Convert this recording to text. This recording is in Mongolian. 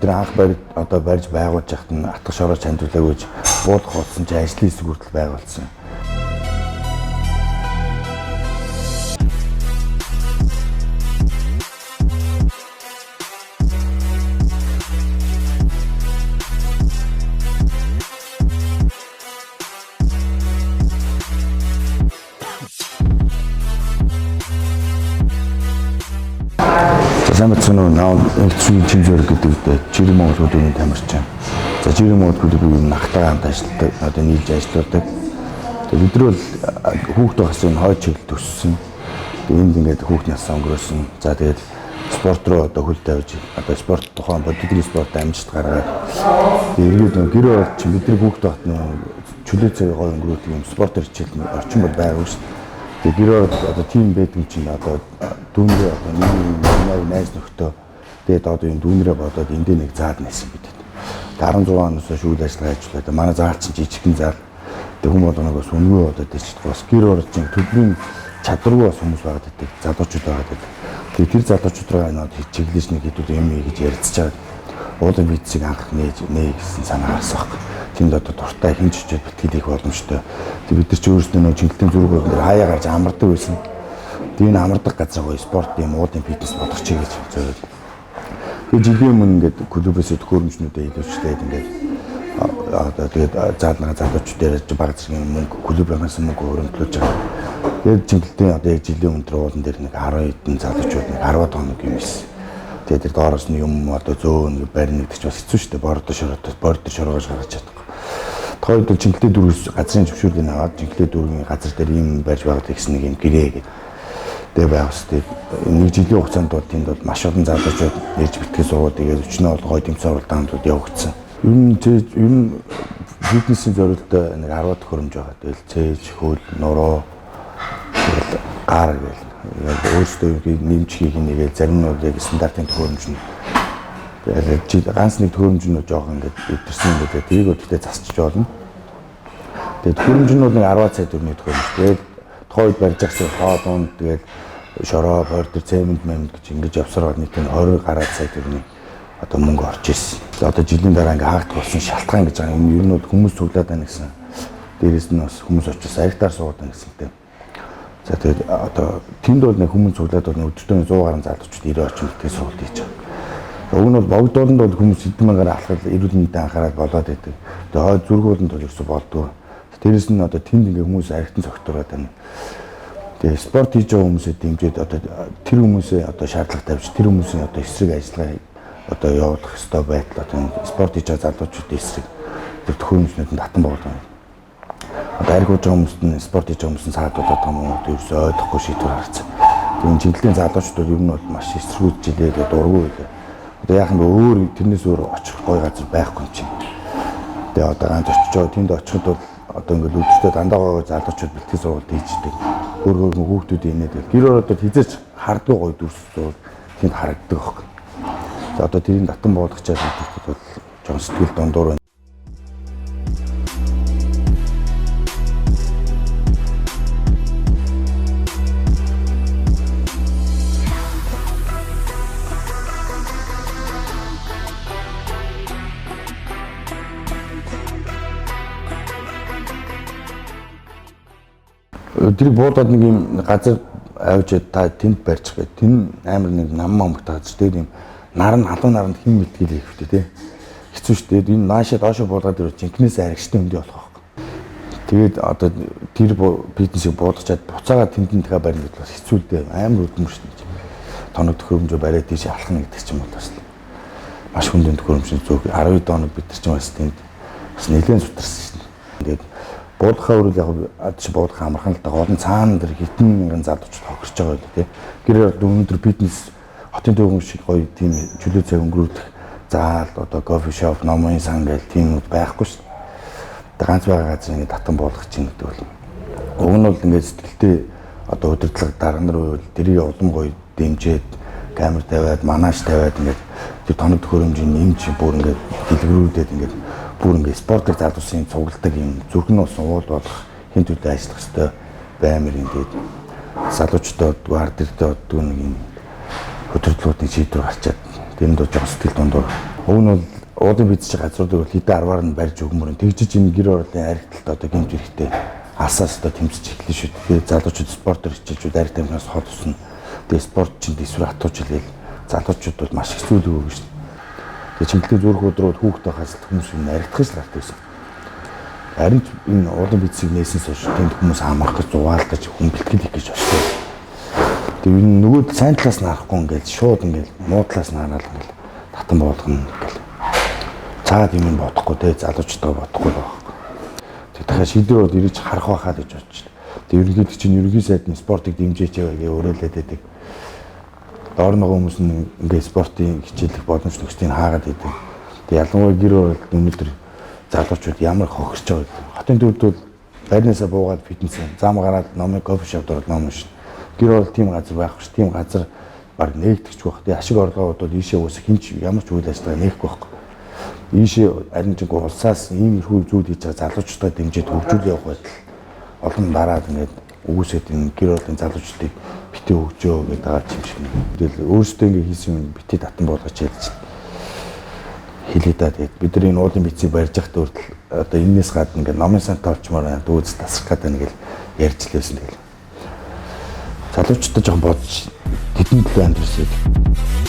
тэр анх барьж байгуулж байхад нь атгах шороо чандруулаагүй гэж буулгах болсон чи ажлын хэсэг хүртэл байгуулсан. Сайн бацсан наа элчийн чимжээр гэдэг жирийн Монгол хөдөөний тамирчин. За жирийн Монгол хөдөөний нахтаа хамт ажилладаг, одоо нийлж ажилладаг. Тэгээд бид нар бол хүүхд байхсан хойд чиглэл төссөн. Тэгээд энд ингээд хүүхд насаа өнгөрөөсөн. За тэгээд спорт руу одоо хөл тавьж одоо спорт тухайн бодитын спорт амжилт гаргаад тэгээд эргээд гэр орч бидний хүүхд байхад чөлөө цагийн гой өнгөрөөдөг юм спортоор хичээл орчин бол байгаагүй шүү. Тэгээд гэр орч одоо тим байдаг чинь одоо дүүнрээ одоо нэг найз нөхдөө тэгээд одоо энэ дүүнрээ бодоод эндээ нэг заад нээсэн бид. 16 оноос хойш үйл ажиллагаа ажиллаад манай заал чинь жижигхэн заал. Тэгээд хүмүүс одоо нэг бас өнгөө бодоод тийч бас гэр орч төлбөрийн чадваргүй бас хүмүүс байгаад байдаг. Залуучууд байгаад байдаг. Тэгээд тэр залуучууд руу чиглэж нэг хэдүүд юм гэж ярилцчаад уулын визийг анх нээ гэсэн санаа гарсан баг. Тэнд одоо дуртай хинж чичээд бэлтгэл их боломжтой. Тэгээд бид нар ч өөрсдөө нөө чиглэлийн зүрхүүд хаяа гарч амардаг байсан. Тэгээд энэ амардаг газар гоё спорт юм уулын фитнес бодох чи гэж зөвлөв. Тэгээд жилийн өмнө ингээд клубээс төхөөрөмжнүүдэд илүүчтэй ингээд одоо тэгээд заалнаа залуучууд дээр баг зэргийн мөнгө клубээс мөнгө хөрөнгөлөж байгаа. Тэгээд чиглэлтэй одоо яг жилийн өндөр уулан дээр нэг 10 хэдэн залуучууд нэг 10 хоног юм байсан. Тэгээд тэр доороос нь юм одоо зөөн барин нэгдэж бас хэцүү шүү дээ. Бордо шоргоож гаргаж чадахгүй. Тохойд бол чиглэлтэй дөрвөөс газрын зөвшөөрлийг аваад чиглэлтэй дөрвийн газар дээр юм байж байгаа гэсэн нэг юм гэрээ гэдэг. Тэгээ байгаас тэгээд нэг жилийн хугацаанд бол тэнд бол маш олон залуучууд ирж битгий суугаад тэгээд өчнөө бол гоё тэмцээн сургалтанд явагдсан. Ер нь фитнесийн зорилттой нэг 10 төхөөрөмж байгаа. Тэгэл цээж, хөл, нуруу, гар гэл. Яг өөрсдөө нэмж хийх нэгээл зарим нь яг стандартын төхөөрөмж нь. Тэгээд ганц нэг төхөөрөмж нь жоохон ингээд өвдөрсөн гэдэг. Тэрийг өдөртөө засчих болно. Тэгээд төхөөрөмж нь бол нэг 10 сая төгрөгийн төхөөрөмж. Тэгээд тухайд барьж агсан хоо дунд тэгээд шороо, бордер, цемент мэмд гэж ингэж явсараад нийт нь 20 гаруй сая төгрөгийн одоо мөнгө орж ирсэн. Одоо жилийн дараа ингээ хаагдах болсон шалтгаан гэж байгаа юм. Ер нь бол хүмүүс цуглаад байна гэсэн. Дээрээс нь бас хүмүүс очиж саягтаар суугаад байна гэсэнтэй. За тэгээд одоо тэнд бол нэг хүмүүс цуглаад бол өдөртөө 100 гаруй залуучууд 90 орчим битгий сургалт хийж байгаа. Уг нь бол богдоолонд бол хүмүүс хэдэн мянгаар алхал эрүүл мэндэд анхаарал болоод байдаг. Тэгээд хойд зүргүүлэнд бол ерөөсө болдгоо. Дээрээс нь одоо тэнд ингээ хүмүүс архитан цогтураад байна. Тэгээд спорт хийж байгаа хүмүүсээ дэмжиж одоо тэр хүмүүсээ одоо шаардлага тавьж тэр хүмүүсийн одоо эсрэг ажиллагаа одоо явуулах ёстой байдал одоо спорт хийж байгаа залуучуудын эсрэг тэр төхөөрөмжнүүдэнд татан болгоно. Одоо аргиж байгаа хүмүүст нь спорт хийж байгаа хүмүүс нь саадуулаад байгаа юм уу ерөөсөө ойлгохгүй шийдвэр гаргацсан. Тэгээд чиглэлийн залуучууд ер нь бол маш эсрэгүүд жилээд дургүй байлаа. Одоо яах юм бэ өөр тэрнээс өөр очих гоё газар байхгүй юм чинь. Тэгээд одоо ганц очиж байгаа тэнд очиход бол одоо ингээд өдөртөө дандаа гоё залуучууд бэлтгэл сургалт хийждэг. Өөр хүүхдүүд инээд гэр ороод хизээч хардгүй гоё дүрсүүд тэнд харагддаг байхгүй. За одоо тэрийг татан буулгачаад идэхэд бол жон сэтгэл дундуур байна. Тэр буудаад нэг юм газар авчид та тэнд барьчих гэдэг. Тэн амар нэг нам газар дээр юм наран халуун наранд хин мэтгэл хийхвтэй тий. Хэцүү шүү дээ. Энэ наашаа доошо буулгаад ирвэл жинкнээс аригчтай өндөө болох байхгүй. Тэгээд одоо тэр фитнесийг буулгачаад буцаагаад тэнд дахиад барьна гэдэг бас хэцүү дээ. Амар өдмөр шүү дээ. Тоног төхөөрөмжөө бариад тийш алхна гэдэг ч юм бол бас маш хүндэн төхөөрөмж зөв 12 доног бид нар ч бас тэнд бас нэлээд сутарсан шүү дээ. Тэгээд буудахаа үрэл яг ч буудах амархан л да олон цаана дээр хитэн мянган залуучууд хохирч байгаа байлаа тий. Гэр өнөөдөр фитнес хотын төвөн шиг гоё тийм чөлөө цаг өнгөрүүлэх заал одоо кофе шоп номын сан гэл тиймүүд байхгүй шүү дээ. Ганц байгаа газар ингэ татан буулгах чинь гэдэг бол уг нь бол ингэ сэтгэлтэй одоо удирдлага дарга нар үйл дэрийг улам гоё дэмжиж камер тавиад манаж тавиад ингэ тэр тоног төхөөрөмжийн нэмж бүр ингэ дэлгэрүүлээд ингэ бүр ингэ спортыг залуусын цугладаг юм зүрхэн ус уул болох хин төлөө ажиллах хэрэгтэй баймир ингээд залуучдад гвардирт оддог нэг юм хөтөлбөрийн шийдвэр гарчаад тэнд жоо сэтгэл дундуур Уг нь бол уудын бичиж газруудыг хэдэн 10-аар нь барьж өгмөр нь тэгжиж энэ гэр оролтын аригталт одоо гэмт хэрэгтэй алсаас одоо тэмцэж эхлэх шүү. Тэгээд залуучууд спортоор хичээлжүүд ариг тамхинаас хол тусна. Тэгээд спорт чинь дэсвэр хатууч хэлгээл залуучуудад маш их зүйл өгөөг шүү. Тэгээд чимэглэлийн зүрх өдрүүд хүүхдээ хасалт хүмүүс юм аригдах л гарт байсан. Харин энэ уудын бичиг нээсэнс хойш тэнд хүмүүс амрах гэж зугаалгаж хүн бэлтгэл хийх гэж очсон. Тэгээд энэ нөгөө сайн талаас нь харахгүй ингээд шууд ингээд муу талаас нь хараад ингээд татан болгоно гэл. Цаад юм бодохгүй те залуучдаа бодохгүй л байна. Тэгэхээр шийдвэрүүд ирж харах байхаа гэж бодож байна. Тэгээд ерөнхийдөө чинь ерөнхий сайдны спортыг дэмжиж байгаа өрөөлөд байдаг. Доор нэг хүмүүс нь ингээд спортын хичээлэх боломж төгсдгийг хаагаад байдаг. Тэгээд ялангуяа гэр оролт өнөөдөр залуучууд ямар хохирч байгаа гэдэг. Хотын төвд бол байрнаасаа буугаад фитнес зам гараад номын кофе шоп дөрөв ном шин. Гэр оролт тийм газар байхгүй ш. Тийм газар баг нээгдэгч байх. Тэгээд ашиг орлогоуд бол ийшээ уус хинч ямар ч үйл ажиллагаа нээхгүй байхгүй. Ийшээ харин ч улсаас иймэрхүү зүйл хийж байгаа залуучуудаа дэмжиж хөгжүүл явах байтал олон дараад ингээд үгүйсэд энэ гэр оролтын залуучдыг битээ хөгжөө гэдэг байгаа юм шиг. Тэгэл өөрсдөө ингээд хийсэн юм битээ татан болгож хэлж хэлээд тэгээд бид нар энэ уулын бицийг барьж явахдаа хүртэл одоо энэс гадна ингээд номын сан тоолчмоор дүүц тасрах гэдэг нэг л ярьж лээсэн тэгэл. Залуучуудаа жоохон бодож тэдэн төлөө амьдрал